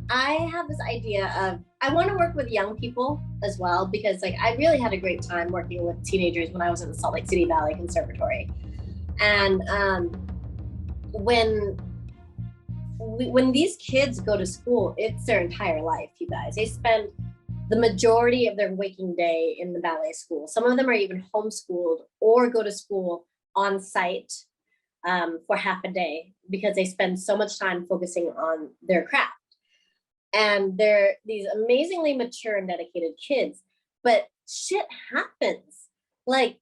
I have this idea of, I want to work with young people as well, because like I really had a great time working with teenagers when I was in the Salt Lake City Ballet Conservatory. And when these kids go to school, it's their entire life, you guys. They spend the majority of their waking day in the ballet school. Some of them are even homeschooled or go to school on site for half a day because they spend so much time focusing on their craft. And they're these amazingly mature and dedicated kids, but shit happens. Like,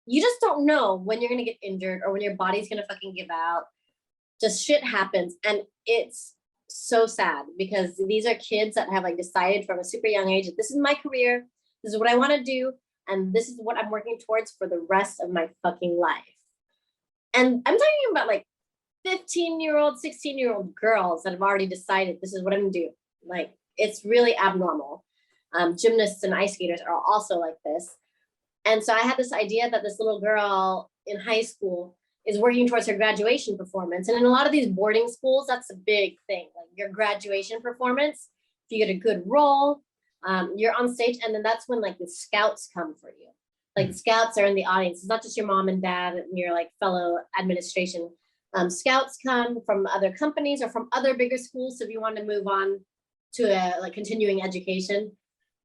you just don't know when you're gonna get injured or when your body's gonna fucking give out. Just shit happens. And it's so sad because these are kids that have like decided from a super young age that this is my career, this is what I wanna do, and this is what I'm working towards for the rest of my fucking life. And I'm talking about like 15-year-old, 16-year-old girls that have already decided this is what I'm gonna do. Like, it's really abnormal. Gymnasts and ice skaters are also like this. And so I had this idea that this little girl in high school is working towards her graduation performance. And in a lot of these boarding schools, that's a big thing. Like your graduation performance, if you get a good role, you're on stage, and then that's when like the scouts come for you. Like the scouts are in the audience. It's not just your mom and dad and your like fellow administration. Scouts come from other companies or from other bigger schools. So if you want to move on to a like continuing education,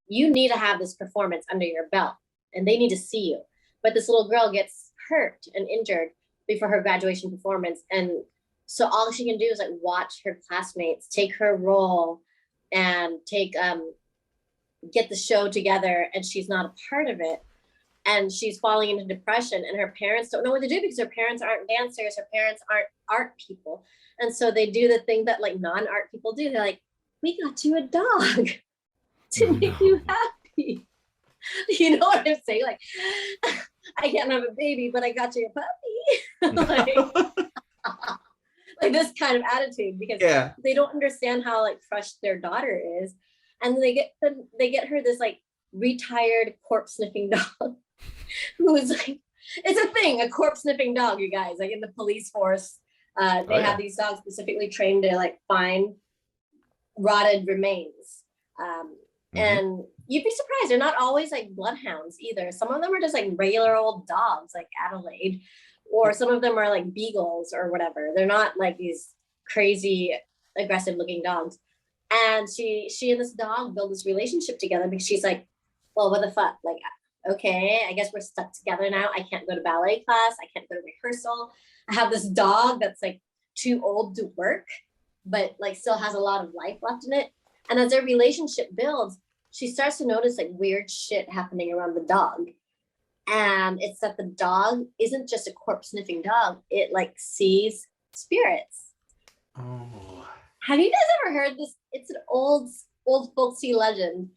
you need to have this performance under your belt and they need to see you. But this little girl gets hurt and injured before her graduation performance. And so all she can do is like watch her classmates take her role and get the show together, and she's not a part of it. And she's falling into depression, and her parents don't know what to do because her parents aren't dancers, her parents aren't art people. And so they do the thing that like non-art people do. They're like, we got you a dog to make you happy. You know what I'm saying? Like, I can't have a baby, but I got you a puppy. like this kind of attitude, because they don't understand how like crushed their daughter is. And they get her this like retired corpse sniffing dog who's like, it's a thing, a corpse sniffing dog, you guys. Like in the police force, they have these dogs specifically trained to like find rotted remains. And you'd be surprised, they're not always like bloodhounds either. Some of them are just like regular old dogs like Adelaide, or some of them are like beagles or whatever. They're not like these crazy aggressive looking dogs. And she and this dog build this relationship together because she's like, well, what the fuck? Like, okay, I guess we're stuck together now. I can't go to ballet class. I can't go to rehearsal. I have this dog that's like too old to work, but like still has a lot of life left in it. And as their relationship builds, she starts to notice like weird shit happening around the dog. And it's that the dog isn't just a corpse sniffing dog. It like sees spirits. Oh. Have you guys ever heard this? It's an old folksy legend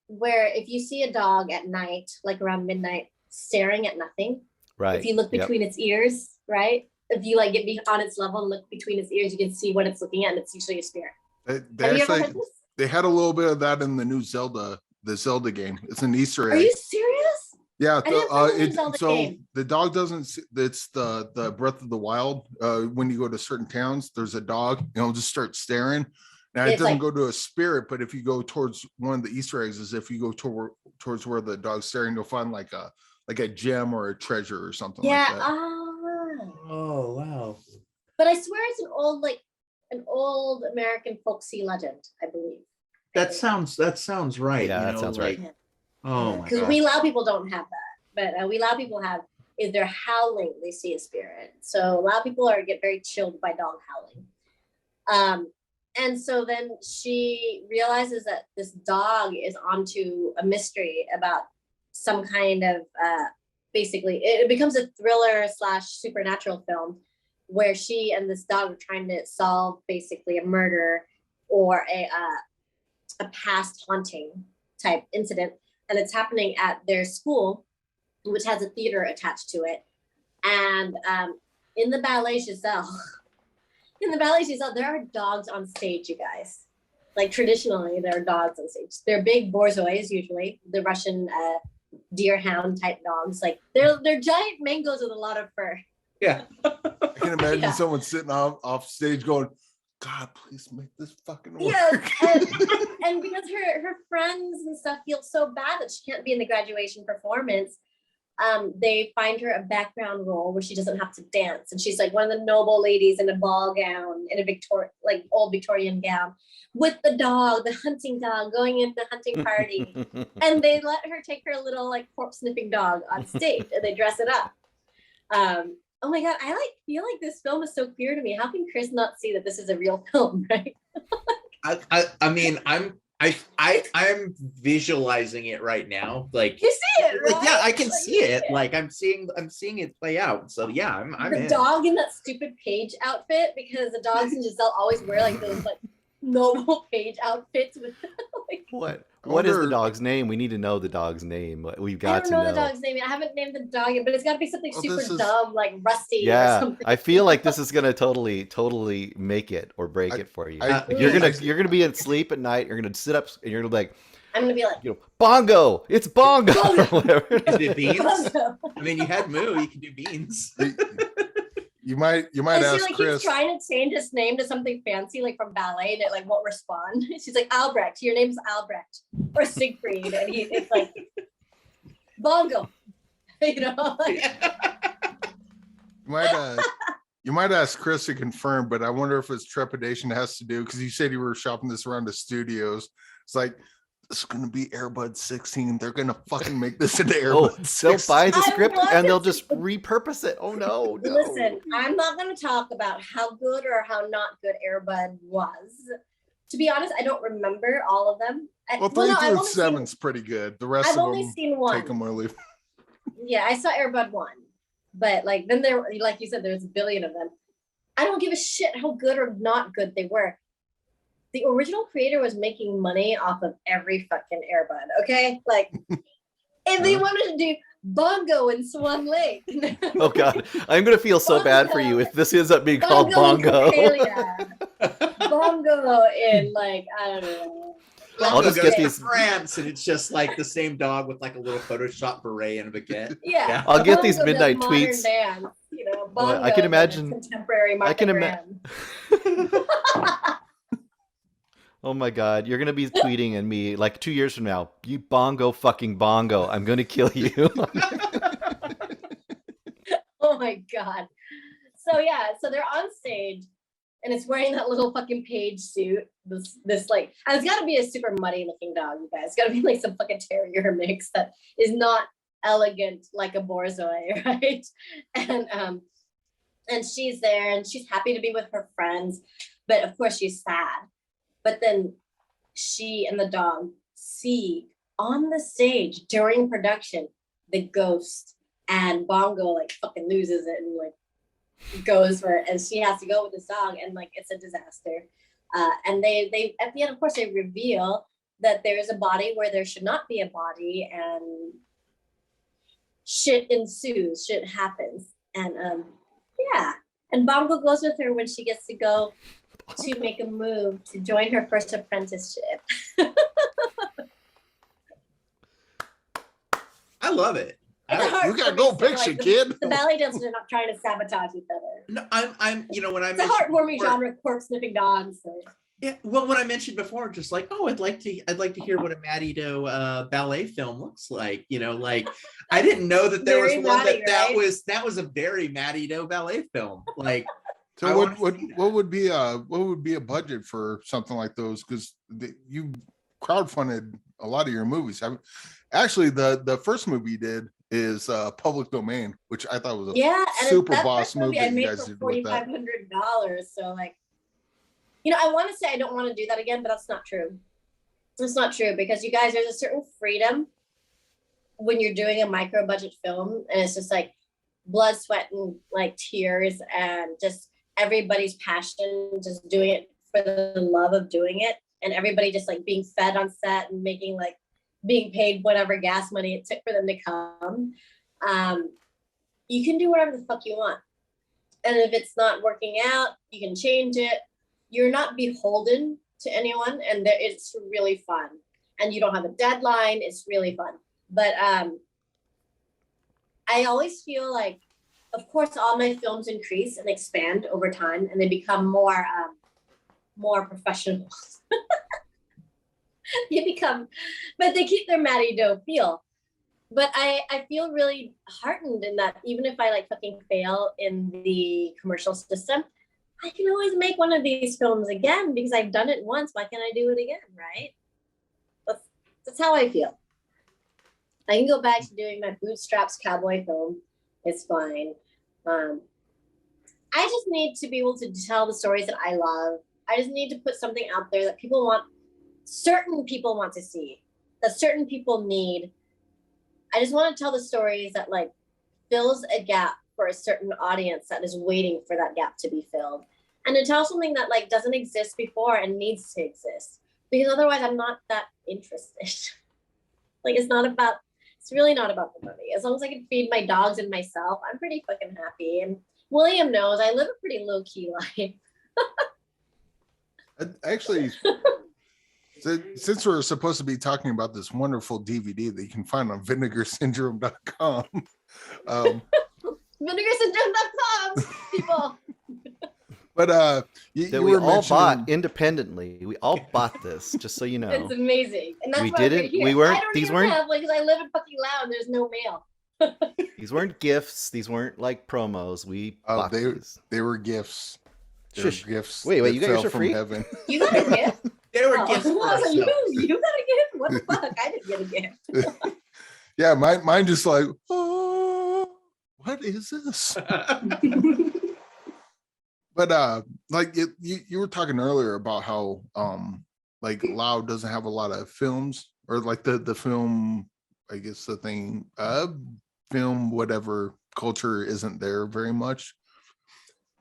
where if you see a dog at night, like around midnight, staring at nothing, right? If you look between its ears, right? If you like get on its level and look between its ears, you can see what it's looking at, and it's usually a spirit. Have you ever heard this? They had a little bit of that in the new Zelda, the Zelda game. It's an Easter egg. Are you serious? Yeah, the dog doesn't. It's the Breath of the Wild. When you go to certain towns, there's a dog, and it'll just start staring. Now it doesn't go to a spirit, but if you go towards one of the Easter eggs, is if you go towards where the dog's staring, you'll find like a gem or a treasure or something like that. Oh wow! But I swear it's an old American folksy legend, I believe. That sounds right. Yeah, that sounds right. Oh my god. Because we Lao people don't have that, but we Lao people have, if they're howling, they see a spirit. So Lao people get very chilled by dog howling. And so then she realizes that this dog is onto a mystery about some kind of, basically, it becomes a thriller / supernatural film where she and this dog are trying to solve basically a murder or a past haunting type incident. And it's happening at their school, which has a theater attached to it. And in the Ballet Giselle, there are dogs on stage, you guys. Like traditionally, there are dogs on stage. They're big borzois, usually, the Russian deer hound type dogs. Like they're giant mangoes with a lot of fur. Yeah. I can imagine someone sitting off stage going, God, please make this fucking work. Yes, and because her friends and stuff feel so bad that she can't be in the graduation performance, they find her a background role where she doesn't have to dance, and she's like one of the noble ladies in a ball gown, in a old Victorian gown, with the dog, the hunting dog, going into the hunting party, and they let her take her little like corpse sniffing dog on stage, and they dress it up. Oh my God, I feel like this film is so clear to me. How can Chris not see that this is a real film, right? I mean, I'm visualizing it right now. Like you see it, right? Like, yeah, I can see it. Like I'm seeing it play out. So yeah, I'm the dog in that stupid page outfit, because the dogs in Giselle always wear like those like noble page outfits with like, what is the dog's name? We need to know the dog's name. We've got to know. I don't know the dog's name. I haven't named the dog yet, but it's got to be something super dumb, like Rusty or something. I feel like this is gonna totally make it or break it for you. You're gonna be asleep at night. You're gonna sit up and you're gonna be like, I'm gonna be like, Bongo. It's Bongo. Or whatever. Is it Beans? I mean, you had Moo. You can do Beans. You might ask she Chris. Keeps trying to change his name to something fancy like from ballet, and it like won't respond. She's like, Albrecht, your name's Albrecht or Siegfried, and it's like Bongo, you know. You might ask Chris to confirm, but I wonder if it's trepidation has to do, because you said you were shopping this around the studios. It's like, it's gonna be Airbud 16. They're gonna fucking make this into Airbud 16. They'll buy the script and they'll just repurpose it. Oh no. Listen, I'm not gonna talk about how good or how not good Airbud was. To be honest, I don't remember all of them. Well, 3 through 7's pretty good. The rest I've of only them, seen one. take them or leave. Yeah, I saw Airbud 1, but like then there, like you said, there's a billion of them. I don't give a shit how good or not good they were. The original creator was making money off of every fucking Airbud, okay? Like, if they wanted to do Bongo in Swan Lake. Oh God, I'm gonna feel so bad for you if this ends up being called Bongo. Bongo in like, I don't know. I'll just get these France, and it's just like the same dog with like a little Photoshop beret and a baguette. Yeah, I'll get these midnight tweets. Dance, you know, Bongo, I can imagine contemporary. I can imagine. Oh my God, you're gonna be tweeting at me like 2 years from now. You Bongo fucking Bongo, I'm gonna kill you. Oh my God. So yeah, so they're on stage, and it's wearing that little fucking page suit. This like, and it's got to be a super muddy looking dog, you guys. It's got to be like some fucking terrier mix that is not elegant like a Borzoi, right? And she's there, and she's happy to be with her friends, but of course she's sad. But then she and the dog see on the stage during production the ghost, and Bongo like fucking loses it and like goes for it, and she has to go with the dog, and like it's a disaster. And they at the end, of course, they reveal that there is a body where there should not be a body, and shit ensues, shit happens, and yeah. And Bongo goes with her when she gets to go to make a move to join her first apprenticeship. I love it. You got gold picture, kid. The ballet dancers are not trying to sabotage each other. No, I'm you know, when I it's a heartwarming genre, corpse sniffing dogs. So. Yeah, well, when I mentioned before, just like, oh, I'd like to hear what a Mattie Do ballet film looks like. You know, like I didn't know that there was one that was a very Mattie Do ballet film. Like, so what would be a budget for something like those? Because you crowdfunded a lot of your movies. Actually, the first movie you did is public domain, which I thought was a super boss movie that you guys did with that. $4,500. So like, you know, I want to say I don't want to do that again, but that's not true. It's not true, because you guys, there's a certain freedom when you're doing a micro budget film, and it's just like blood, sweat, and like tears, and just everybody's passion, just doing it for the love of doing it, and everybody just like being fed on set and making like being paid whatever gas money it took for them to come. You can do whatever the fuck you want, and if it's not working out, you can change it. You're not beholden to anyone, and it's really fun. And you don't have a deadline. It's really fun. But I always feel like, of course, all my films increase and expand over time, and they become more more professionals. But they keep their Mattie Do feel. But I feel really heartened in that even if I like fucking fail in the commercial system, I can always make one of these films again because I've done it once. Why can't I do it again, right? That's how I feel. I can go back to doing my bootstraps cowboy film. It's fine. I just need to be able to tell the stories that I love. I just need to put something out there that certain people want to see, that certain people need. I just want to tell the stories that like fills a gap for a certain audience that is waiting for that gap to be filled. And to tell something that like doesn't exist before and needs to exist. Because otherwise I'm not that interested. Like it's really not about the money. As long as I can feed my dogs and myself, I'm pretty fucking happy. And William knows I live a pretty low-key life. Actually, since we're supposed to be talking about this wonderful DVD that you can find on vinegarsyndrome.com. Vinegarsyndrome.com, people. But we all bought independently. We all bought this, just so you know. It's amazing, and that's we why didn't. We weren't. I don't these even weren't. have like because I live in fucking Lao and there's no mail. These weren't gifts. These weren't like promos. We bought these. They were gifts. They Shush. were gifts. Wait, you got yours for free? Heaven. You got a gift? They were gifts for ourselves. You got a gift? What the fuck? I didn't get a gift. Yeah, mine just like, oh, what is this? But like you were talking earlier about how like Lao doesn't have a lot of films, or like the film, I guess the thing, film whatever culture isn't there very much.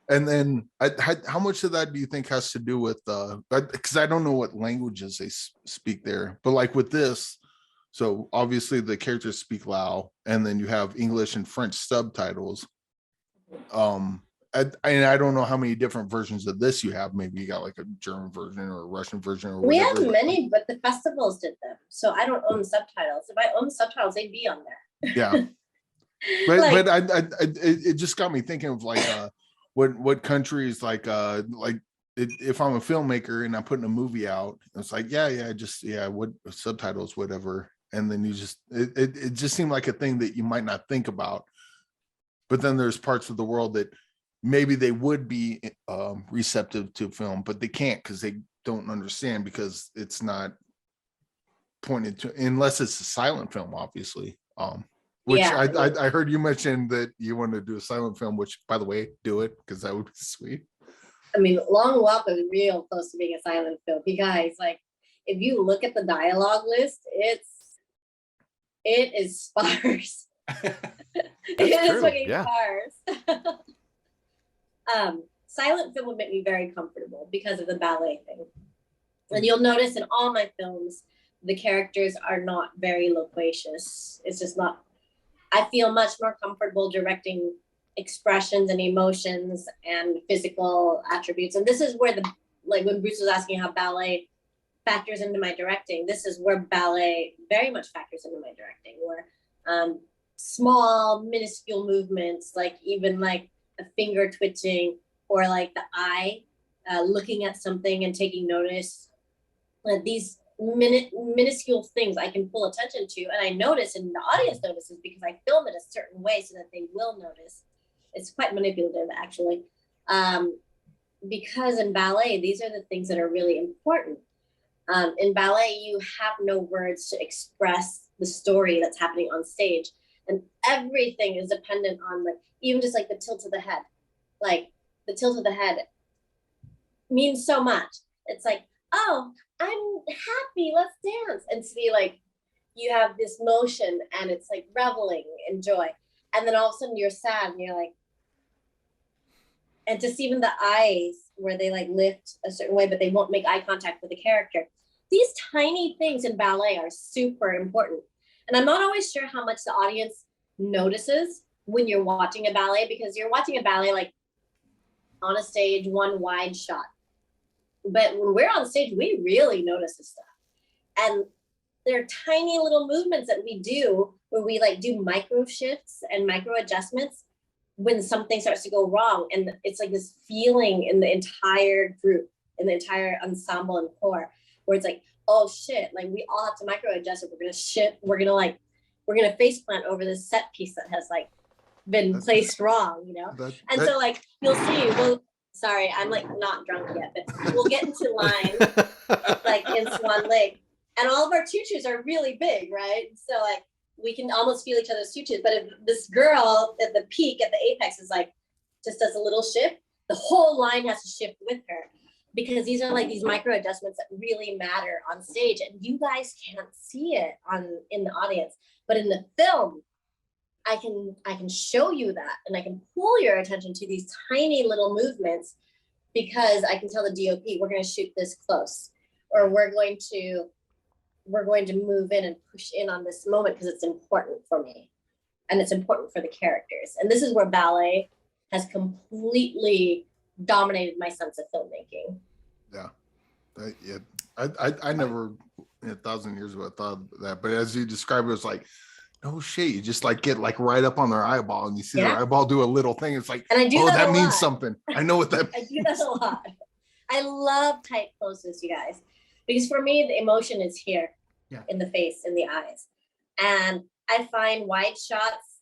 And then how much of that do you think has to do with because I don't know what languages they speak there, but like with this, so obviously the characters speak Lao, and then you have English and French subtitles. I don't know how many different versions of this you have. Maybe you got like a German version or a Russian version or whatever. We have many, but the festivals did them. So I don't own the subtitles. If I own the subtitles, they'd be on there. Yeah. But it just got me thinking of like what countries like if I'm a filmmaker and I'm putting a movie out, it's like what subtitles, whatever. And then you just it just seemed like a thing that you might not think about. But then there's parts of the world that maybe they would be receptive to film, but they can't because they don't understand, because it's not pointed to, unless it's a silent film, obviously. Which I heard you mention that you want to do a silent film, which, by the way, do it, because that would be sweet. I mean, Long Walk is real close to being a silent film. You guys, like, if you look at the dialogue list, it is sparse. It is fucking sparse. Silent film would make me very comfortable because of the ballet thing. And you'll notice in all my films, the characters are not very loquacious. It's just not. I feel much more comfortable directing expressions and emotions and physical attributes. And this is where when Bruce was asking how ballet factors into my directing, this is where ballet very much factors into my directing, where small, minuscule movements, like even like a finger twitching or like the eye looking at something and taking notice. These minuscule things I can pull attention to, and I notice, and the audience notices because I film it a certain way so that they will notice. It's quite manipulative, actually, because in ballet, these are the things that are really important. In ballet, you have no words to express the story that's happening on stage, and everything is dependent on, like, even just like the tilt of the head. Like the tilt of the head means so much. It's like, oh, I'm happy, let's dance. And to be like, you have this motion and it's like reveling in joy. And then all of a sudden you're sad and you're like, and just even the eyes where they like lift a certain way, but they won't make eye contact with the character. These tiny things in ballet are super important. And I'm not always sure how much the audience notices when you're watching a ballet, because you're watching a ballet like on a stage, one wide shot. But when we're on stage, we really notice this stuff. And there are tiny little movements that we do where we like do micro shifts and micro adjustments when something starts to go wrong. And it's like this feeling in the entire group. in the entire ensemble and core, where it's like, oh shit, like we all have to micro adjust it. We're gonna face plant over this set piece that has like been placed wrong, you know? So like you'll see, sorry, I'm like not drunk yet, but we'll get into line like in Swan Lake. And all of our tutus are really big, right? So like we can almost feel each other's tutus. But if this girl at the peak, at the apex, is like just does a little shift, the whole line has to shift with her, because these are like these micro adjustments that really matter on stage, and you guys can't see it in the audience. But in the film, I can show you that, and I can pull your attention to these tiny little movements, because I can tell the DOP we're going to shoot this close, or we're going to move in and push in on this moment because it's important for me and it's important for the characters. And this is where ballet has completely dominated my sense of filmmaking. I never in 1,000 years ago thought that, but as you describe it, it's like, no shit, you just like get like right up on their eyeball and you see their eyeball do a little thing. It's like, and I do that means something. I know what that means. I do that a lot. I love tight closes, you guys, because for me, the emotion is here in the face, in the eyes. And I find wide shots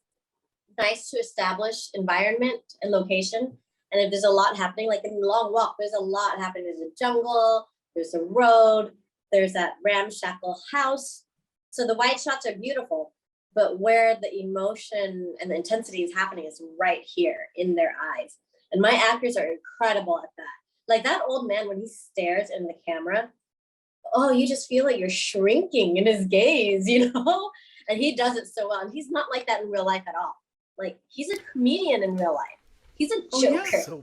nice to establish environment and location. And if there's a lot happening, like in Long Walk, there's a lot happening. There's a jungle, there's a road, there's that ramshackle house. So the wide shots are beautiful, but where the emotion and the intensity is happening is right here in their eyes. And my actors are incredible at that. Like that old man, when he stares in the camera, oh, you just feel like you're shrinking in his gaze, you know? And he does it so well. And he's not like that in real life at all. Like he's a comedian in real life. He's a joker.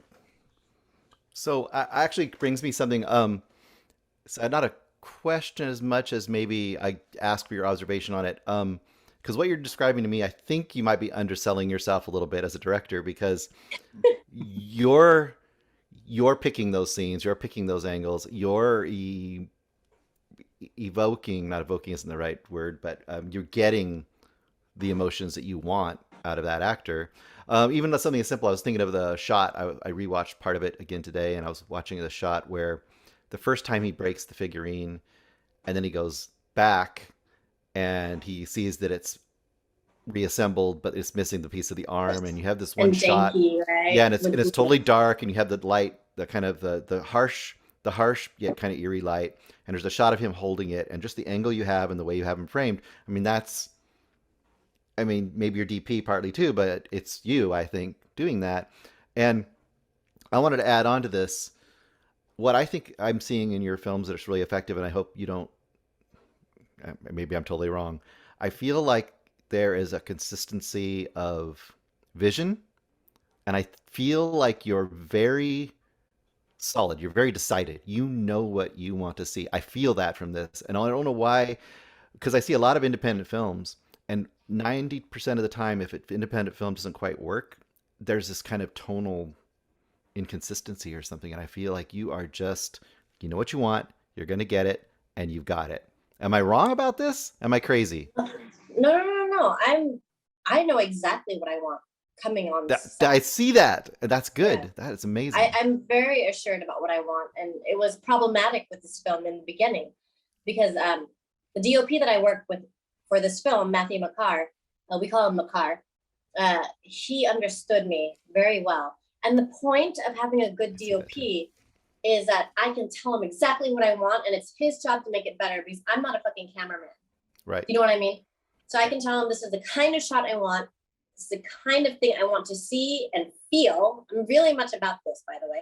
So actually brings me something, so not a question as much as maybe I ask for your observation on it. Because what you're describing to me, I think you might be underselling yourself a little bit as a director, because you're picking those scenes, you're picking those angles, you're evoking, not evoking isn't the right word, but you're getting the emotions that you want out of that actor. Even though something as simple, I was thinking of the shot, I rewatched part of it again today, and I was watching the shot where the first time he breaks the figurine and then he goes back and he sees that it's reassembled, but it's missing the piece of the arm, and you have this one shot, right? Yeah, and it's totally dark, and you have the light, the kind of the harsh yet kind of eerie light, and there's a shot of him holding it, and just the angle you have and the way you have him framed. I mean, maybe your DP partly too, but it's you, I think, doing that. And I wanted to add on to this, what I think I'm seeing in your films that's really effective, and I hope you don't, maybe I'm totally wrong. I feel like there is a consistency of vision, and I feel like you're very solid. You're very decided. You know what you want to see. I feel that from this, and I don't know why, because I see a lot of independent films, and 90% of the time, if independent film doesn't quite work, there's this kind of tonal inconsistency or something, and I feel like you are just, you know what you want, you're going to get it, and you've got it. Am I wrong about this? Am I crazy? No. I know exactly what I want coming on. I see that. That's good. Yeah. That is amazing. I'm very assured about what I want, and it was problematic with this film in the beginning, because the DOP that I worked with for this film, Matthew Macar, we call him Macar, he understood me very well. And the point of having a good DOP is that I can tell him exactly what I want, and it's his job to make it better, because I'm not a fucking cameraman. Right. You know what I mean? So I can tell him this is the kind of shot I want. This is the kind of thing I want to see and feel. I'm really much about this, by the way.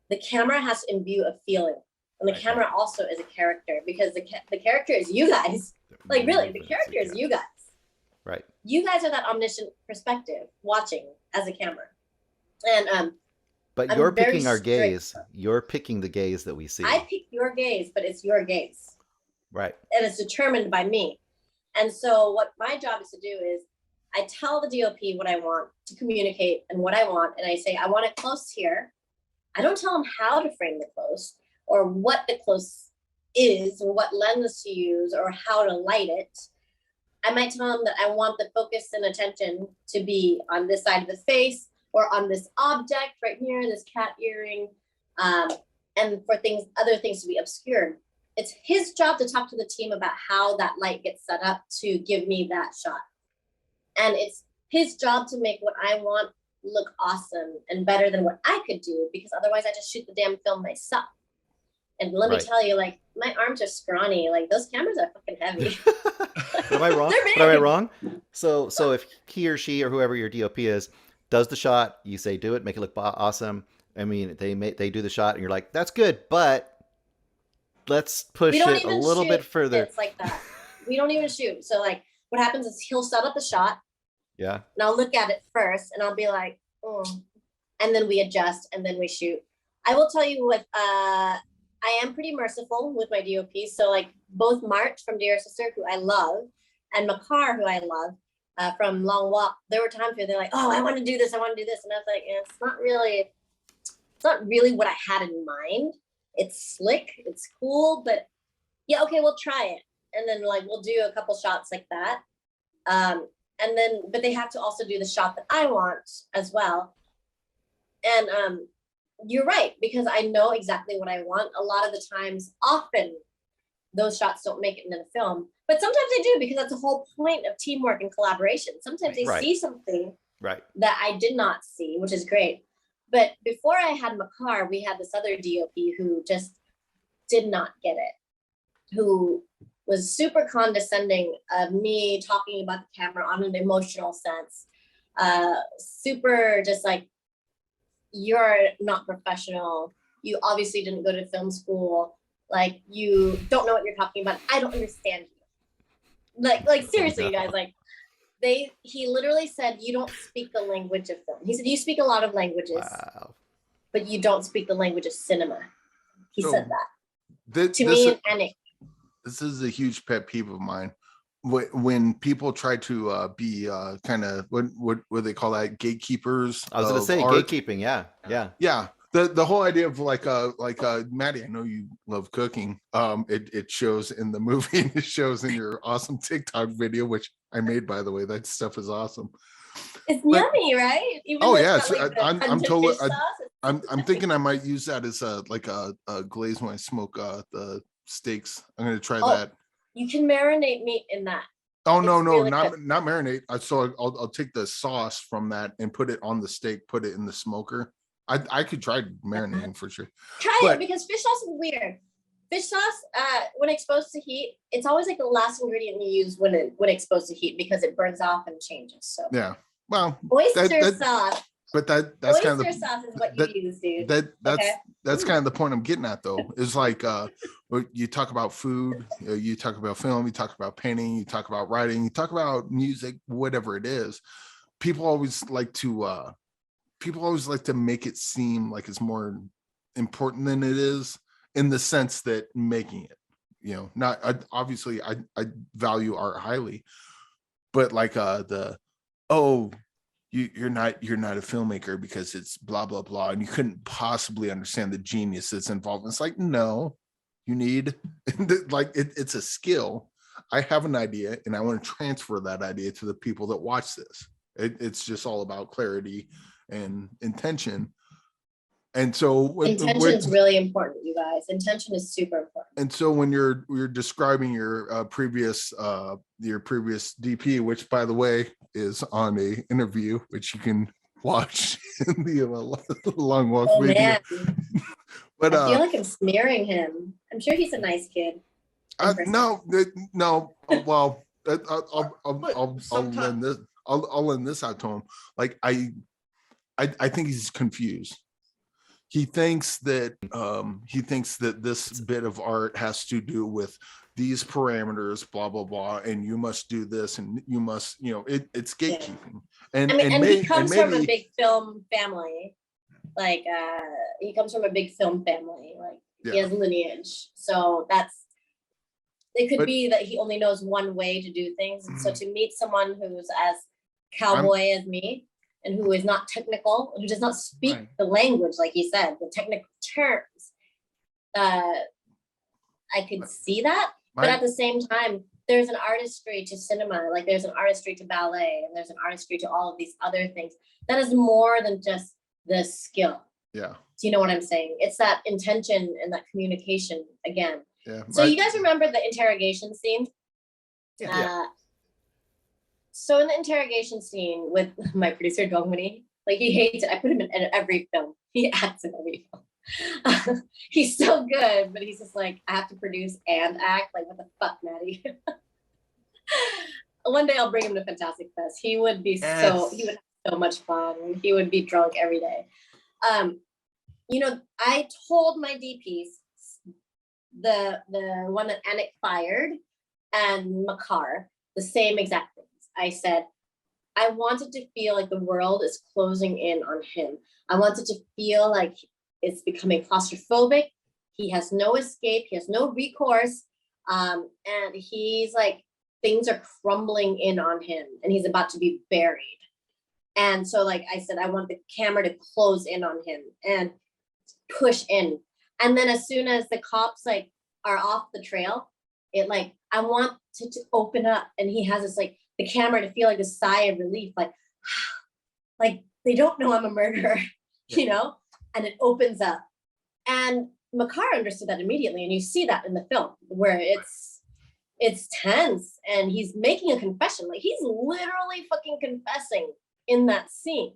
The camera has to imbue a feeling. And the camera also is a character, because the character is you guys. Like really, the character is you guys. Right. You guys are that omniscient perspective watching as a camera. And but you're picking our gaze. You're picking the gaze that we see. I pick your gaze, but it's your gaze. Right. And it's determined by me. And so what my job is to do is I tell the DOP what I want to communicate and what I want. And I say, I want it close here. I don't tell them how to frame the close or what the close is or what lens to use or how to light it. I might tell them that I want the focus and attention to be on this side of the face or on this object right here, this cat earring. and for other things to be obscured. It's his job to talk to the team about how that light gets set up to give me that shot. And it's his job to make what I want look awesome and better than what I could do, because otherwise I just shoot the damn film myself. And let me tell you, like, my arms are scrawny. Like, those cameras are fucking heavy. But am I wrong? But am I wrong? So if he or she or whoever your DOP is does the shot, you say do it, make it look awesome. I mean, they do the shot, and you're like, that's good, but let's push it a little bit further. It's like that. We don't even shoot. So like, what happens is he'll set up the shot. Yeah. And I'll look at it first, and I'll be like, oh, and then we adjust, and then we shoot. I will tell you what. I am pretty merciful with my DOPs. So like both March from Dear Sister, who I love, and Macar, who I love, from Long Walk, there were times where they're like, oh, I want to do this. And I was like, it's not really what I had in mind. It's slick, it's cool, but yeah, okay, we'll try it. And then like, we'll do a couple shots like that. But they have to also do the shot that I want as well. And, you're right, because I know exactly what I want. A lot of the times, often those shots don't make it into the film, but sometimes they do, because that's the whole point of teamwork and collaboration. Sometimes they see something that I did not see, which is great. But before I had Macar, we had this other DOP who just did not get it, who was super condescending of me talking about the camera on an emotional sense, super just like, you're not professional. You obviously didn't go to film school. Like, you don't know what you're talking about. I don't understand you. Like seriously, you guys, like he literally said, you don't speak the language of film. He said, you speak a lot of languages, but you don't speak the language of cinema. He said that to me and Nick. This is a huge pet peeve of mine. When people try to be kind of what they call that, gatekeepers. I was going to say art. Gatekeeping. Yeah. The whole idea of like Mattie, I know you love cooking. It shows in the movie, and it shows in your awesome TikTok video, which I made, by the way. That stuff is awesome. It's yummy, right? Even I'm totally. I'm thinking I might use that as a glaze when I smoke the steaks. I'm going to try that. You can marinate meat in that. Oh, no, really not marinate. So I'll take the sauce from that and put it on the steak, put it in the smoker. I could try marinating for sure. Try it, because fish sauce is weird. Fish sauce, when exposed to heat, it's always like the last ingredient you use when exposed to heat, because it burns off and changes. So yeah, well, oyster sauce. But that's oyster kind of oyster sauce is what you use, dude. That's kind of the point I'm getting at, though. Is like you talk about food, you talk about film, you talk about painting, you talk about writing, you talk about music, whatever it is. People always like to make it seem like it's more important than it is, in the sense that making it, not obviously I value art highly, but like you're not a filmmaker because it's blah blah blah, and you couldn't possibly understand the genius that's involved. It's like, no, you need like it's a skill. I have an idea, and I want to transfer that idea to the people that watch this. It's just all about clarity and intention. And so intention is really important, you guys. Intention is super important. And so when you're describing your previous DP, which by the way is on a interview which you can watch in the Long Walk video. Man. But I feel like I'm smearing him. I'm sure he's a nice kid. No. Well, I'll lend this out to him. Like I think he's confused. He thinks that this bit of art has to do with these parameters, blah blah blah, and you must do this, and you must, it's gatekeeping. And he comes from a big film family. Like he comes from a big film family. Like he has lineage, so it could be that he only knows one way to do things. And so to meet someone who's as cowboy as me, and who is not technical, who does not speak the language, like he said, the technical terms, I could see that. But at the same time, there's an artistry to cinema, like there's an artistry to ballet, and there's an artistry to all of these other things. That is more than just the skill. Yeah. Do you know what I'm saying? It's that intention and that communication again. Yeah. So you guys remember the interrogation scene? Yeah. So in the interrogation scene with my producer Dongmani, like he hates it. I put him in every film. He acts in every film. He's so good, but he's just like, I have to produce and act. Like, what the fuck, Mattie? One day I'll bring him to Fantastic Fest. He would be he would have so much fun. He would be drunk every day. You know, I told my DPs, the one that Anik fired and Macar, the same exact things. I said, I wanted to feel like the world is closing in on him. I wanted to feel like it's becoming claustrophobic. He has no escape. He has no recourse. And he's like, things are crumbling in on him and he's about to be buried. And so like I said, I want the camera to close in on him and push in. And then as soon as the cops like are off the trail, it like, I want to open up and he has this like, the camera to feel like a sigh of relief, like they don't know I'm a murderer, you know, and it opens up. And Macar understood that immediately. And you see that in the film where it's tense and he's making a confession. Like he's literally fucking confessing in that scene.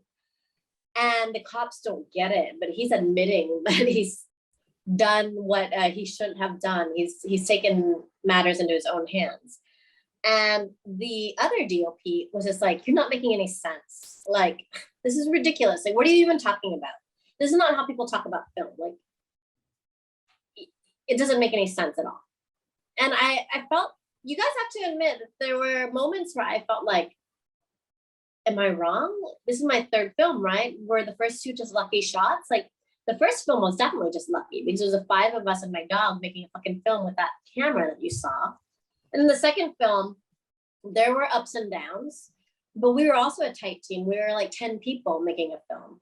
And the cops don't get it, but he's admitting that he's done what he shouldn't have done. He's taken matters into his own hands. And the other DOP was just like, you're not making any sense. Like, this is ridiculous. Like, what are you even talking about? This is not how people talk about film. Like, it doesn't make any sense at all. And I felt, you guys have to admit that there were moments where I felt like, am I wrong? This is my third film, right? Were the first two just lucky shots? Like, the first film was definitely just lucky because it was the five of us and my dog making a fucking film with that camera that you saw. And in the second film, there were ups and downs, but we were also a tight team. We were like 10 people making a film.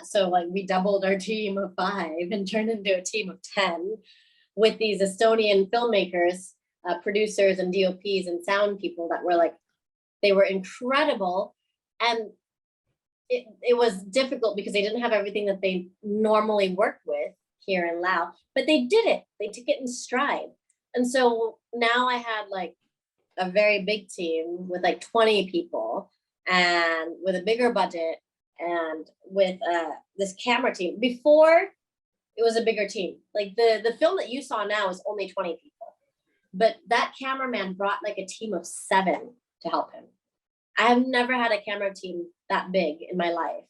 So like we doubled our team of 5 and turned into a team of 10 with these Estonian filmmakers, producers and DOPs and sound people that were like, they were incredible. And it was difficult because they didn't have everything that they normally work with here in Lao, but they did it. They took it in stride. And so now I had like a very big team with like 20 people and with a bigger budget and with this camera team. Before it was a bigger team. Like the film that you saw now is only 20 people, but that cameraman brought like a team of 7 to help him. I have never had a camera team that big in my life.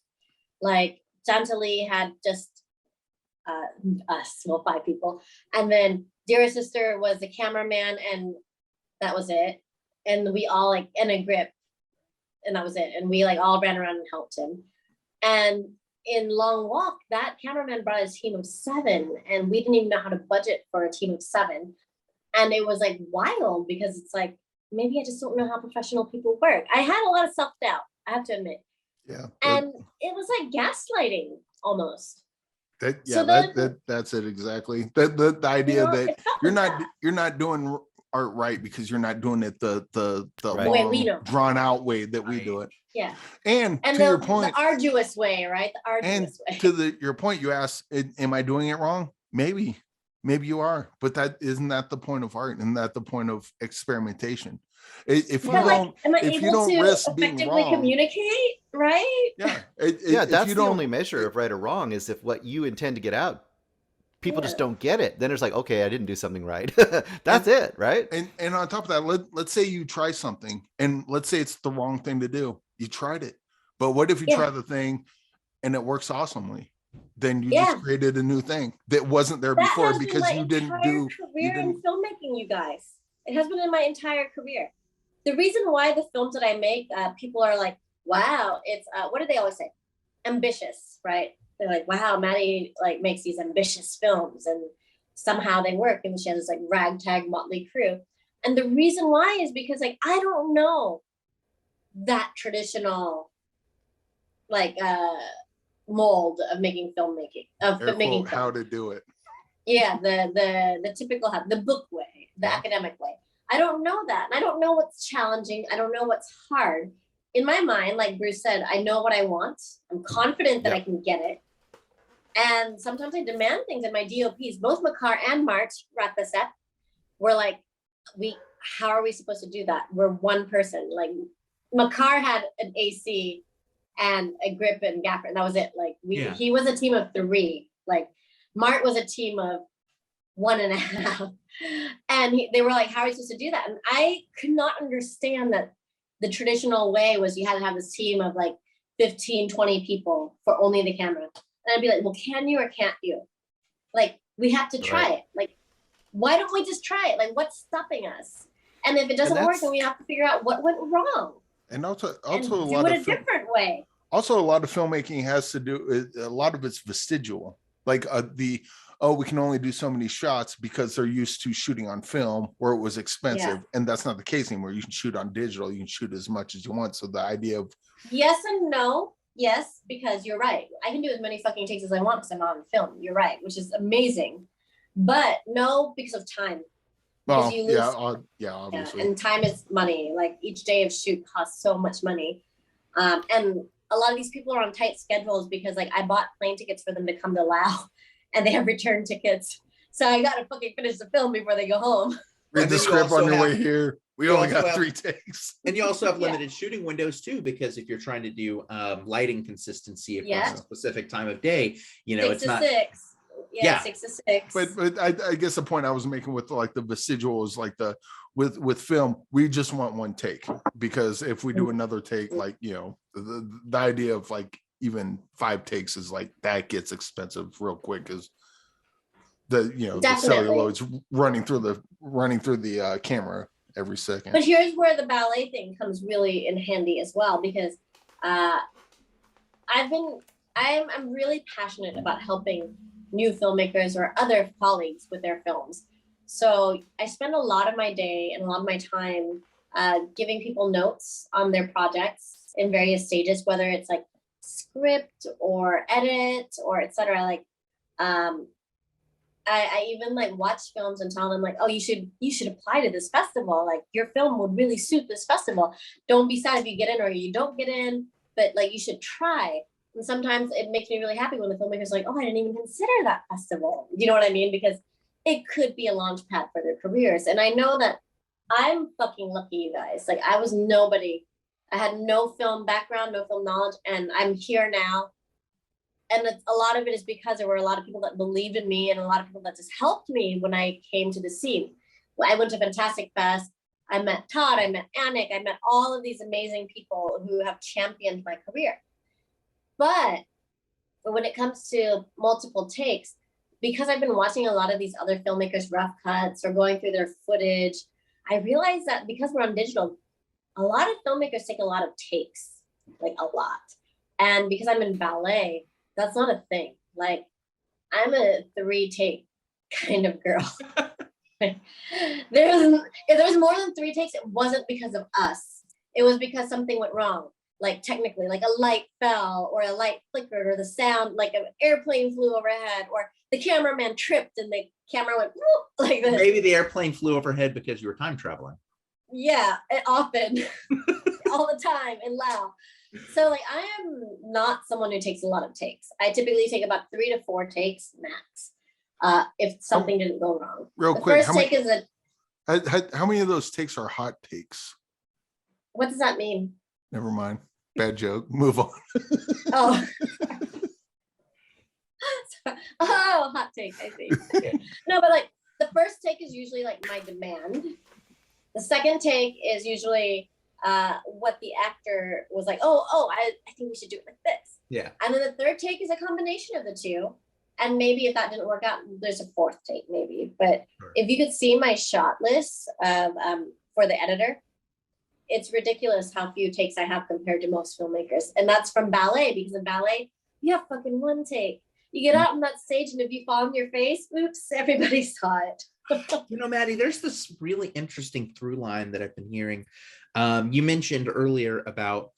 Like Chantali had just us, well, 5 people. And then Dear Sister was the cameraman and that was it. And we all like, and a grip and that was it. And we like all ran around and helped him. And in Long Walk, that cameraman brought a team of 7 and we didn't even know how to budget for a team of 7. And it was like wild because it's like, maybe I just don't know how professional people work. I had a lot of self-doubt, I have to admit. Yeah. And it was like gaslighting almost. That's it exactly. The idea, you know, that you're not doing art right because you're not doing it the right. long, drawn out way that we do it. Yeah. And to your point, the arduous way, right? The arduous way. To your point, you asked, am I doing it wrong? Maybe you are, but isn't that the point of art? Isn't that the point of experimentation? If you don't, if you don't risk being wrong, communicate, right? Yeah, that's the only measure of right or wrong is if what you intend to get out, people just don't get it. Then it's like, okay, I didn't do something right. That's it, right? And on top of that, let's say you try something, and let's say it's the wrong thing to do. You tried it, but what if you try the thing and it works awesomely? Then you just created a new thing that wasn't there before because you didn't do. Career in filmmaking, you guys. It has been in my entire career. The reason why the films that I make, people are like, "Wow, it's what do they always say? Ambitious, right?" They're like, "Wow, Mattie like makes these ambitious films, and somehow they work." And she has this like ragtag motley crew. And the reason why is because like I don't know that traditional like mold of making filmmaking making how to do it. Yeah, the typical the book way, the academic way. I don't know that. And I don't know what's challenging. I don't know what's hard. In my mind, like Bruce said, I know what I want. I'm confident that I can get it. And sometimes I demand things, and my DOPs, both Macar and March, wrap this up, were like, how are we supposed to do that? We're one person. Like Macar had an AC and a grip and gaffer, and that was it. Like he was a team of 3. Like Mart was a team of 1.5. And they were like, how are we supposed to do that? And I could not understand that the traditional way was you had to have this team of like 15, 20 people for only the camera. And I'd be like, well, can you or can't you? Like, we have to try it. Like, why don't we just try it? Like, what's stopping us? And if it doesn't work, then we have to figure out what went wrong. And also and a do lot it of a different way. Also, a lot of filmmaking has to do, a lot of it's vestigial. Like we can only do so many shots because they're used to shooting on film where it was expensive. And that's not the case anymore. You can shoot on digital. You can shoot as much as you want. So the idea of... Yes and no. Yes, because you're right. I can do as many fucking takes as I want because I'm not on film. You're right, which is amazing. But no, because of time. Because you lose, obviously. And time is money. Like each day of shoot costs so much money. And a lot of these people are on tight schedules because like I bought plane tickets for them to come to Laos and they have return tickets. So I got to fucking finish the film before they go home. Read the script on your way here. We only got 3 takes. And you also have limited shooting windows too, because if you're trying to do lighting consistency across a specific time of day, you know, 6 it's to not 6. Yeah, 6 to 6. But I guess the point I was making with like the vestigial is like with film, we just want one take, because if we do another take, like, you know, the idea of like even 5 takes is like that gets expensive real quick, because the celluloid's running through the camera every second. But here's where the ballet thing comes really in handy as well, because I'm really passionate about helping new filmmakers or other colleagues with their films. So I spend a lot of my day and a lot of my time giving people notes on their projects in various stages, whether it's like script or edit or etc. Like I even like watch films and tell them like, oh, you should apply to this festival. Like your film would really suit this festival. Don't be sad if you get in or you don't get in, but like you should try. And sometimes it makes me really happy when the filmmaker's like, oh, I didn't even consider that festival. You know what I mean? Because it could be a launch pad for their careers. And I know that I'm fucking lucky, you guys. Like I was nobody. I had no film background, no film knowledge, and I'm here now. And a lot of it is because there were a lot of people that believed in me and a lot of people that just helped me when I came to the scene. I went to Fantastic Fest. I met Todd. I met Anik. I met all of these amazing people who have championed my career. But when it comes to multiple takes, because I've been watching a lot of these other filmmakers' rough cuts or going through their footage, I realized that because we're on digital, a lot of filmmakers take a lot of takes, like a lot. And because I'm in ballet, that's not a thing. Like I'm a 3-take kind of girl. If there's more than 3 takes, it wasn't because of us. It was because something went wrong. Like technically, like a light fell or a light flickered or the sound, like an airplane flew overhead or the cameraman tripped and the camera went like this. Maybe the airplane flew overhead because you were time traveling. Yeah, often, all the time in Lao. So like I am not someone who takes a lot of takes. I typically take about 3 to 4 takes max. If something didn't go wrong. Real quick, first take is how many of those takes are hot takes? What does that mean? Never mind. Bad joke. Move on. Oh. Oh, hot take, I think. No, but like the first take is usually like my demand. The second take is usually what the actor was like, I think we should do it like this. Yeah. And then the third take is a combination of the two. And maybe if that didn't work out, there's a 4th take maybe. But if you could see my shot list of for the editor, it's ridiculous how few takes I have compared to most filmmakers. And that's from ballet, because in ballet, you have fucking 1 take. You get out on that stage and if you fall on your face, oops, everybody saw it. You know, Mattie, there's this really interesting through line that I've been hearing. You mentioned earlier about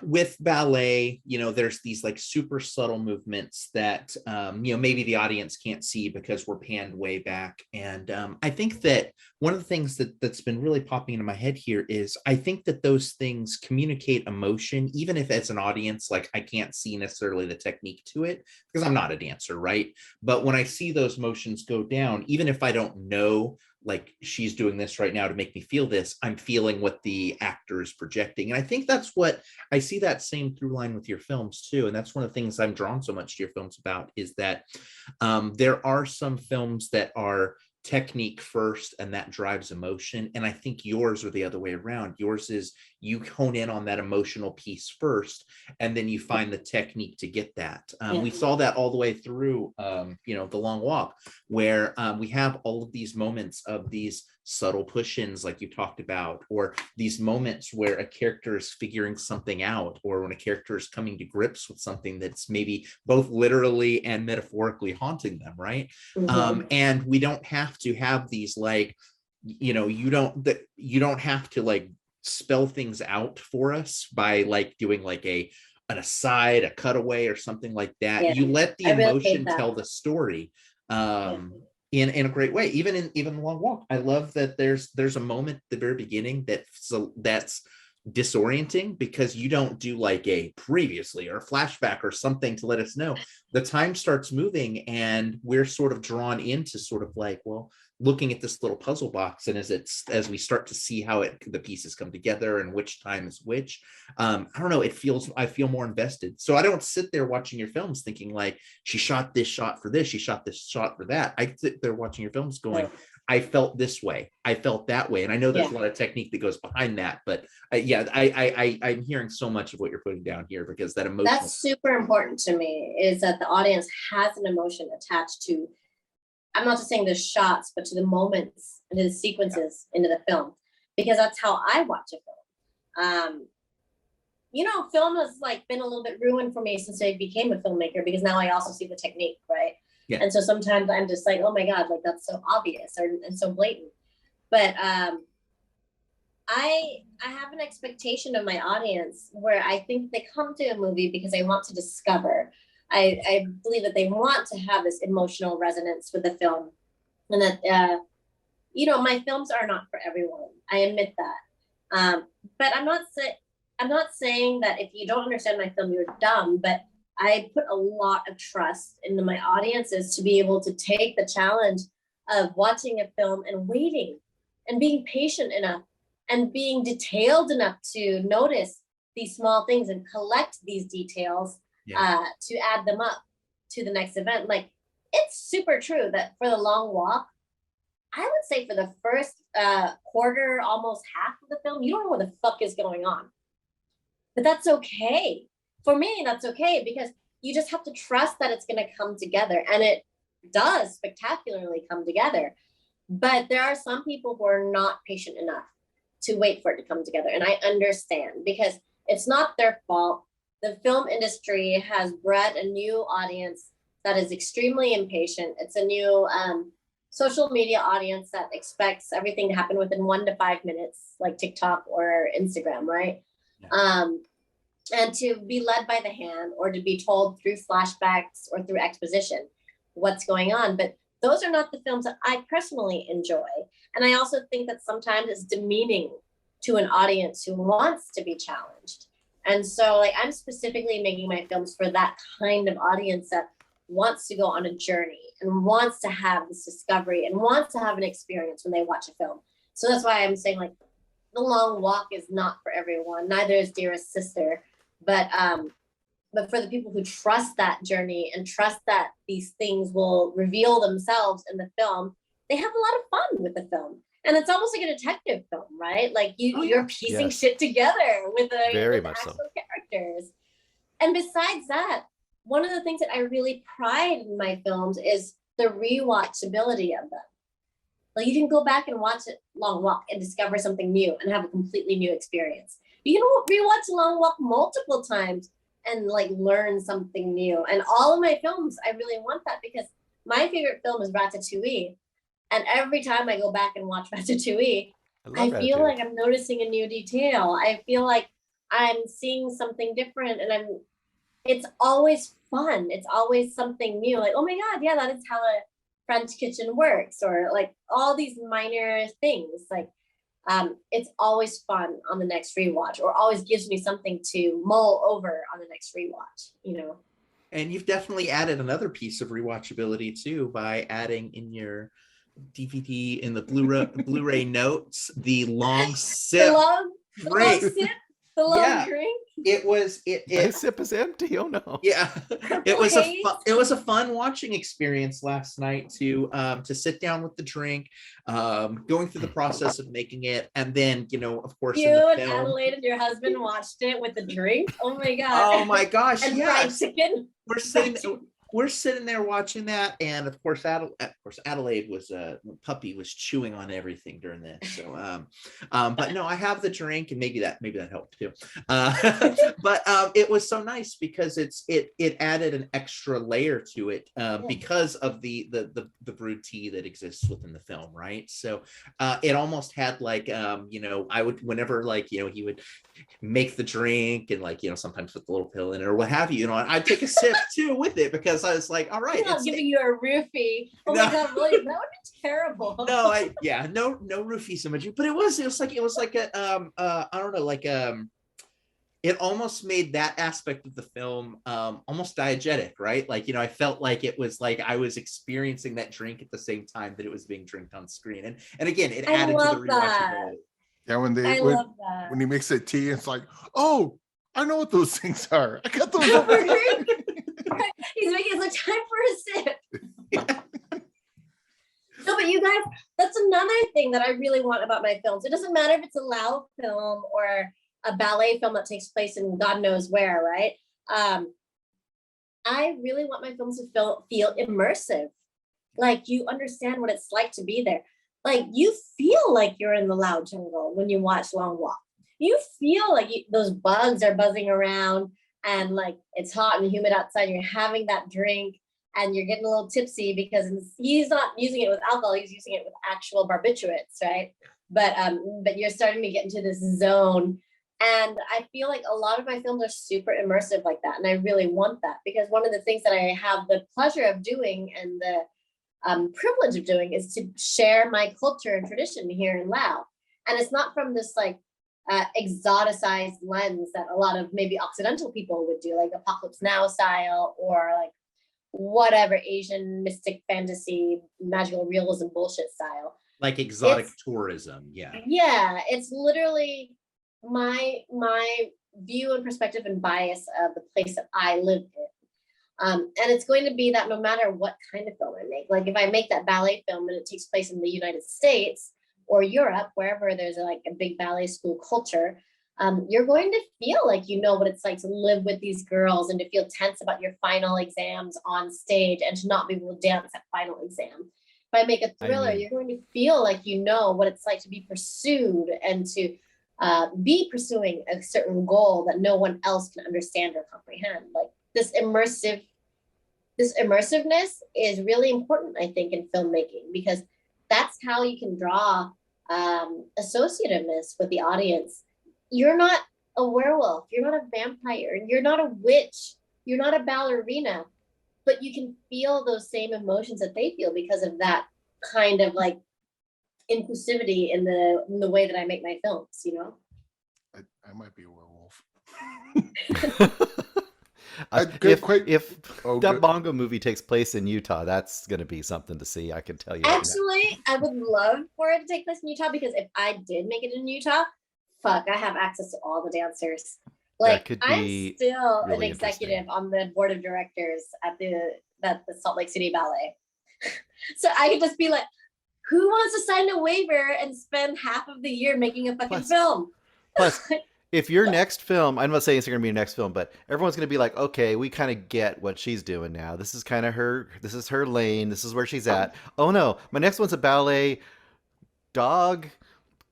with ballet, there's these like super subtle movements that, maybe the audience can't see because we're panned way back. And I think that one of the things that's been really popping into my head here is I think that those things communicate emotion, even if as an audience, like I can't see necessarily the technique to it because I'm not a dancer, right? But when I see those motions go down, even if I don't know, like she's doing this right now to make me feel this, I'm feeling what the actor is projecting. And I think that's what I see, that same through line with your films too. And that's one of the things I'm drawn so much to your films about, is that there are some films that are technique first and that drives emotion. And I think yours are the other way around. Yours is you hone in on that emotional piece first, and then you find the technique to get that. We saw that all the way through, The Long Walk, where we have all of these moments of these subtle push-ins like you talked about, or these moments where a character is figuring something out, or when a character is coming to grips with something that's maybe both literally and metaphorically haunting them, right? And we don't have to have these like, you don't have to like spell things out for us by like doing like an aside, a cutaway or something like that. You let the emotion tell the story in a great way. Even in Long Walk, I love that there's a moment at the very beginning that's disorienting because you don't do like a previously or a flashback or something to let us know. The time starts moving and we're sort of drawn into sort of like, well, looking at this little puzzle box, and as we start to see how the pieces come together and which time is which, I don't know, I feel more invested. So I don't sit there watching your films thinking like, she shot this shot for this, she shot this shot for that. I sit there watching your films going, I felt this way, I felt that way. And I know there's a lot of technique that goes behind that, but I'm hearing so much of what you're putting down here, because that emotion, that's super important to me, is that the audience has an emotion attached to, I'm not just saying the shots, but to the moments and to the sequences into the film, because that's how I watch a film. Film has like been a little bit ruined for me since I became a filmmaker, because now I also see the technique, right? Yeah. And so sometimes I'm just like, oh my God, like that's so obvious and so blatant. But I have an expectation of my audience where I think they come to a movie because they want to discover. I believe that they want to have this emotional resonance with the film, and that my films are not for everyone. I admit that, but I'm not saying that if you don't understand my film, you're dumb. But I put a lot of trust into my audiences to be able to take the challenge of watching a film and waiting and being patient enough and being detailed enough to notice these small things and collect these details. To add them up to the next event. Like, it's super true that for The Long Walk, I would say for the first quarter, almost half of the film, you don't know what the fuck is going on. But that's okay. For me, that's okay, because you just have to trust that it's going to come together. And it does spectacularly come together. But there are some people who are not patient enough to wait for it to come together. And I understand, because it's not their fault. The film industry has bred a new audience that is extremely impatient. It's a new social media audience that expects everything to happen within 1 to 5 minutes, like TikTok or Instagram, right? Yeah. And to be led by the hand, or to be told through flashbacks or through exposition what's going on. But those are not the films that I personally enjoy. And I also think that sometimes it's demeaning to an audience who wants to be challenged. And so, like, I'm specifically making my films for that kind of audience that wants to go on a journey and wants to have this discovery and wants to have an experience when they watch a film. So that's why I'm saying, like, The Long Walk is not for everyone. Neither is Dearest Sister. But for the people who trust that journey and trust that these things will reveal themselves in the film, they have a lot of fun with the film. And it's almost like a detective film, right? Like you're piecing shit together with actual characters. And besides that, one of the things that I really pride in my films is the rewatchability of them. Like, you can go back and watch it Long Walk and discover something new and have a completely new experience. You can rewatch Long Walk multiple times and like learn something new. And all of my films, I really want that, because my favorite film is Ratatouille. And every time I go back and watch Ratatouille, I feel like I'm noticing a new detail. I feel like I'm seeing something different, and it's always fun. It's always something new. Like, oh my God, yeah, that is how a French kitchen works, or like all these minor things. Like, it's always fun on the next rewatch, or always gives me something to mull over on the next rewatch, you know? And you've definitely added another piece of rewatchability too by adding in your DVD in the Blu-ray notes the long sip. The long sip, the long drink. My sip is empty. Oh no. Yeah, it was a fun watching experience last night to sit down with the drink, going through the process of making it, and then of course you and Adelaide and your husband watched it with the drink. Oh my God. Oh my gosh. And fried chicken. We're sitting there watching that, and of course Adelaide was puppy was chewing on everything during this. So but no, I have the drink, and maybe that helped too. But it was so nice because it added an extra layer to it because of the brewed tea that exists within the film, right? So it almost had like I would, whenever he would make the drink and sometimes put the little pill in it or what have you, I'd take a sip too with it, because I was like, all right, I'm giving you a roofie. Oh my God, William, that would be terrible. No, no roofies emoji, but it was like a I don't know, it almost made that aspect of the film almost diegetic, right? I felt like it was like I was experiencing that drink at the same time that it was being drinked on screen, and again, it added to the rewatchability. Yeah, when he makes that tea, it's like, oh, I know what those things are. I got those over here. He's making it like time for a sip. No, but you guys, that's another thing that I really want about my films. It doesn't matter if it's a Lao film or a ballet film that takes place in God knows where, right? I really want my films to feel immersive. Like, you understand what it's like to be there. Like, you feel like you're in the Lao jungle when you watch Long Walk. You feel like those bugs are buzzing around, and like it's hot and humid outside. You're having that drink and you're getting a little tipsy because he's not using it with alcohol. He's using it with actual barbiturates, right? But you're starting to get into this zone. And I feel like a lot of my films are super immersive like that. And I really want that, because one of the things that I have the pleasure of doing and the privilege of doing is to share my culture and tradition here in Lao. And it's not from this like exoticized lens that a lot of maybe Occidental people would do, like Apocalypse Now style, or like whatever Asian mystic fantasy, magical realism bullshit style. Like exotic tourism, yeah. Yeah, it's literally my view and perspective and bias of the place that I live in. And it's going to be that no matter what kind of film I make, like if I make that ballet film and it takes place in the United States or Europe, wherever there's like a big ballet school culture, you're going to feel like you know what it's like to live with these girls and to feel tense about your final exams on stage and to not be able to dance at final exam. If I make a thriller, you're going to feel like you know what it's like to be pursued and to be pursuing a certain goal that no one else can understand or comprehend. Like this immersiveness is really important, I think, in filmmaking, because that's how you can draw associativeness with the audience. You're not a werewolf, you're not a vampire, you're not a witch, you're not a ballerina, but you can feel those same emotions that they feel because of that kind of like inclusivity in the way that I make my films, you know? I might be a werewolf. If that Bongo movie takes place in Utah, that's going to be something to see. I can tell you. Actually, I would love for it to take place in Utah, because if I did make it in Utah, fuck, I have access to all the dancers. Like, I'm still really an executive on the board of directors at the Salt Lake City Ballet. So I could just be like, who wants to sign a waiver and spend half of the year making a fucking film? Plus, if your next film, I'm not saying it's going to be your next film, but everyone's going to be like, okay, we kind of get what she's doing now. This is kind of this is her lane. This is where she's at. Oh no, my next one's a ballet dog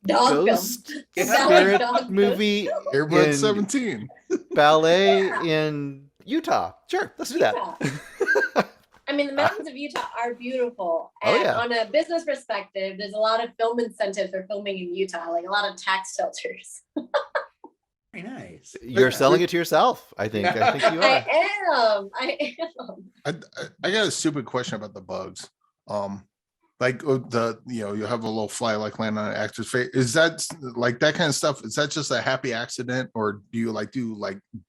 ghost film. Spirit movie. Airbud 17. Ballet in Utah. Sure, let's do that. I mean, the mountains of Utah are beautiful. And on a business perspective, there's a lot of film incentives for filming in Utah, like a lot of tax shelters. Very nice. You're selling it to yourself. I think you are. I am. I got a stupid question about the bugs. Like you have a little fly like land on an actor's face. Is that like that kind of stuff? Is that just a happy accident, or do you do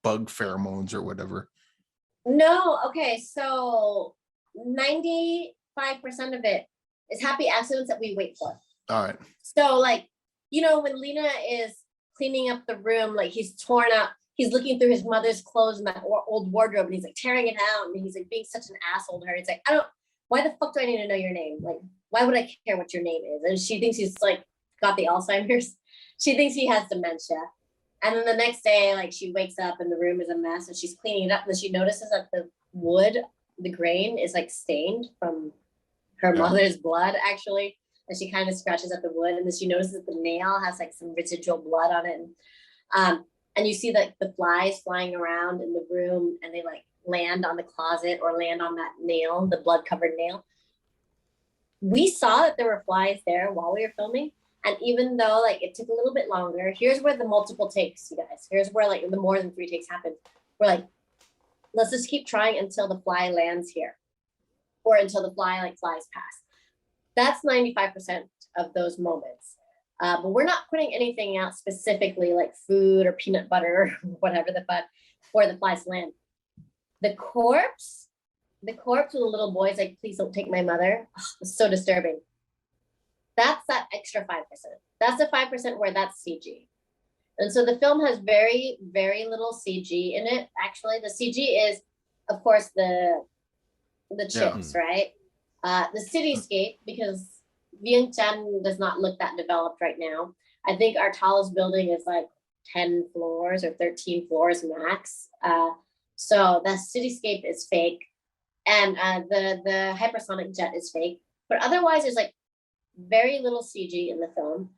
bug pheromones or whatever? No. Okay. So 95% of it is happy accidents that we wait for. All right. So when Lena is cleaning up the room, he's torn up, he's looking through his mother's clothes in that old wardrobe, and he's tearing it out, and he's being such an asshole to her. It's why the fuck do I need to know your name? Why would I care what your name is? And she thinks he's got the Alzheimer's. She thinks he has dementia. And then the next day, she wakes up and the room is a mess, and she's cleaning it up, and then she notices that the wood, the grain is stained from her mother's blood, actually. And she kind of scratches at the wood, and then she notices that the nail has some residual blood on it. And you see the flies flying around in the room, and they land on the closet or land on that nail, the blood covered nail. We saw that there were flies there while we were filming. And even though it took a little bit longer, here's where the multiple takes, you guys, here's where the more than 3 takes happen. We're let's just keep trying until the fly lands here, or until the fly flies past. That's 95% of those moments. But we're not putting anything out specifically food or peanut butter or whatever the fuck for the flies to land. The corpse with the little boys please don't take my mother. Oh, it's so disturbing. That's that extra 5%. That's the 5% where that's CG. And so the film has very, very little CG in it. Actually, the CG is, of course, the chips, right? The cityscape, because Vientiane does not look that developed right now. I think our tallest building is 10 floors or 13 floors max. So the cityscape is fake, and the hypersonic jet is fake. But otherwise, there's very little CG in the film,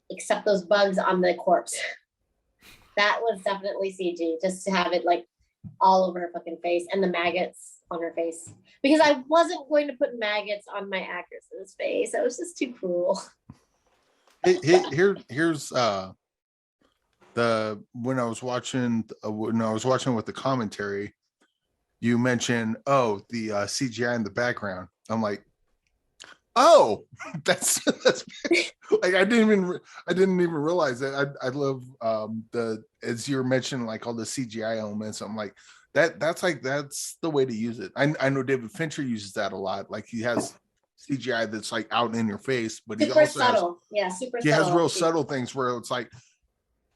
except those bugs on the corpse. That was definitely CG, just to have it all over her fucking face, and the maggots on her face. Because I wasn't going to put maggots on my actress's face. That was just too cruel. Here's when I was watching with the commentary, you mentioned the CGI in the background. I'm oh, that's I didn't even realize that. I love as you're mentioning all the CGI elements. I'm that's the way to use it. I know David Fincher uses that a lot. He has CGI that's out in your face, but super he also subtle. He has real subtle things where it's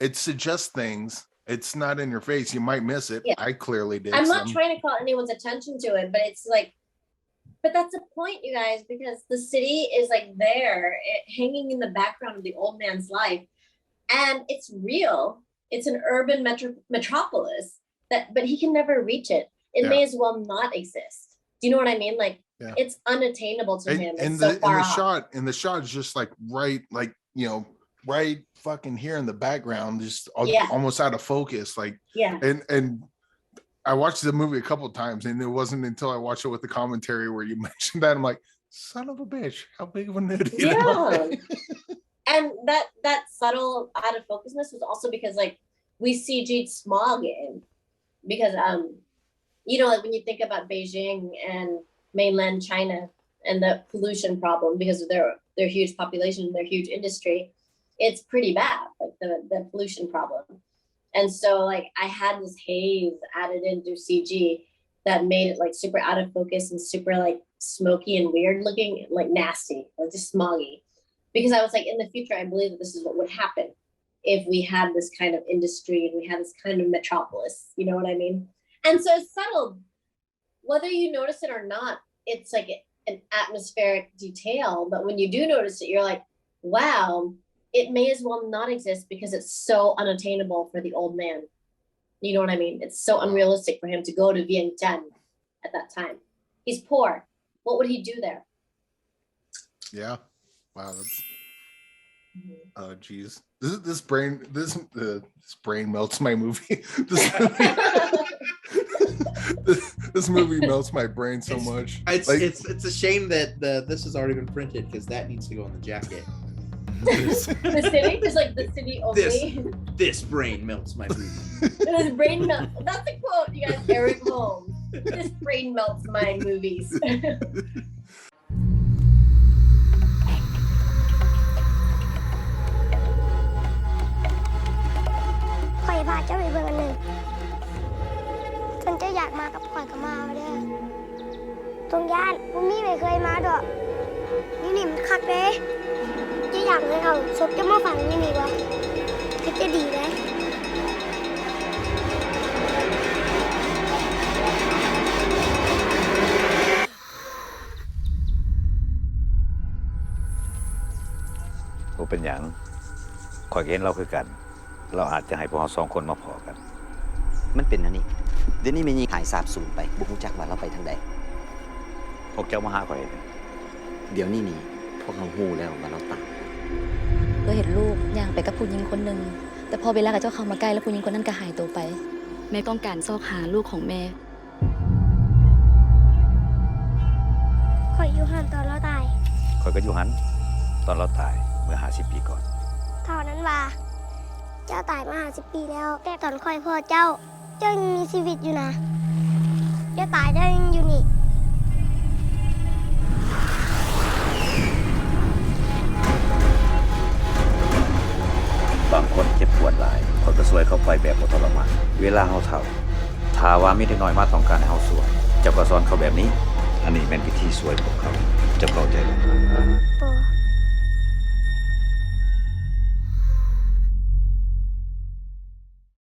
it suggests things. It's not in your face. You might miss it. Yeah. I clearly did. I'm not trying to call anyone's attention to it, but it's but that's the point, you guys, because the city is there, hanging in the background of the old man's life, and it's real. It's an urban metropolis but he can never reach it. It may as well not exist. Do you know what I mean? It's unattainable to him. It's so far off. And the shot is just right, right fucking here in the background, just almost out of focus. And I watched the movie a couple of times, and it wasn't until I watched it with the commentary where you mentioned that I'm son of a bitch, how big of a nudity. Yeah. And that subtle out of focusness was also because we CG'd smog in, because when you think about Beijing and mainland China and the pollution problem, because of their huge population, their huge industry, it's pretty bad, the pollution problem. And so I had this haze added in through CG that made it super out of focus and super smoky and weird looking, nasty, just smoggy. Because I was in the future, I believe that this is what would happen if we had this kind of industry and we had this kind of metropolis. You know what I mean? And so it's subtle. Whether you notice it or not, it's an atmospheric detail. But when you do notice it, you're wow, it may as well not exist because it's so unattainable for the old man. You know what I mean? It's so unrealistic for him to go to Vientiane at that time. He's poor. What would he do there? Yeah. Wow. That's. Oh, geez. This brain melts my movie. This movie melts my brain so much. It's a shame that this has already been printed, because that needs to go on the jacket. The city, just like the city only. This brain melts my movie. This brain melts. That's a quote, you guys. Eric Holmes. This brain melts my movies. ข่อยพาเจ้าไปเบิ่งอันหนึ่งจนเจ้าอยากมากับข่อยก็มาเด้อตรงย่านบ่มีไม่เคยมาดอกนี่มันคักเด้เจ้าอยากให้เอาศพเจ้ามาฝังนี่บ่ก็จะดีเด้ บ่เป็นหยังข่อยเห็นเราคือกันเราอาจจะให้พวกเราสองคนมาพอกันมันเป็นอันนี้เดี๋ยวนี้ไม่ยิงหายสาบสูญไปบุกรู้จักว่าเราไปทางใดพวกเจ้ามาหาข่อยเดี๋ยวนี้พวกเราฮู้แล้วว่าเราตายเราเห็นลูกย่างไปกับผู้หญิงคนหนึ่งแต่พอเวลากับเจ้าเข้ามาใกล้แล้วผู้หญิงคนนั้นก็หายตัวไปแม่ต้องการซอกหาลูกของแม่ข่อยอยู่หันตอนเราตายข่อยก็อยู่หันตอนเราตายเมื่อ50 ปีก่อนเท่านั้นว่าเจ้าตายมา50 ปีแล้วแต่ตอนข่อยพ่อเจ้ายังมีชีวิตอยู่นะเจ้าตายได้ยังอยู่นี่บางคนเจ็บปวดหลายคนก็สวยเข้าไปแบบบ่ทรมานเวลาเฮาเฒ่าถ้าว่ามีเด็กน้อยมาต้องการให้เฮาสวยเจ้าก็สอนเขาแบบนี้อันนี้เป็นวิธีสวยของเขาเจ้าเข้าใจบ่โป